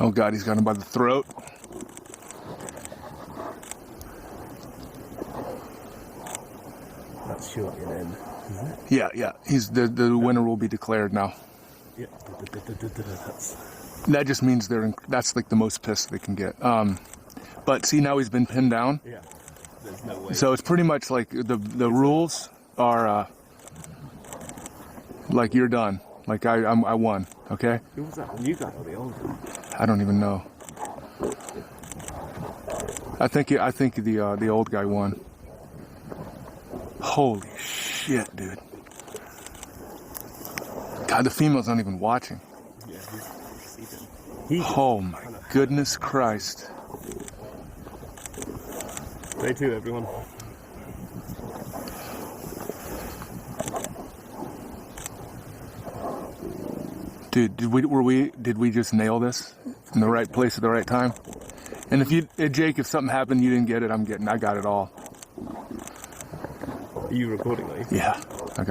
Oh God, he's got him by the throat. That's shortly then, isn't it? Yeah. He's the winner will be declared now. Yeah. That's... That just means that's like the most pissed they can get. But see, now he's been pinned down. Yeah. There's no way. So it's pretty much like the rules are like you're done. Like I won. Okay. Who was that? The new guy or the old one? I don't even know. I think the old guy won. Holy shit, dude. God, the female's not even watching. Yeah, he's Oh my goodness Christ. Day 2, everyone. Dude, did we just nail this in the right place at the right time? And Jake, if something happened, you didn't get it, I got it all. Are you recording these? Yeah.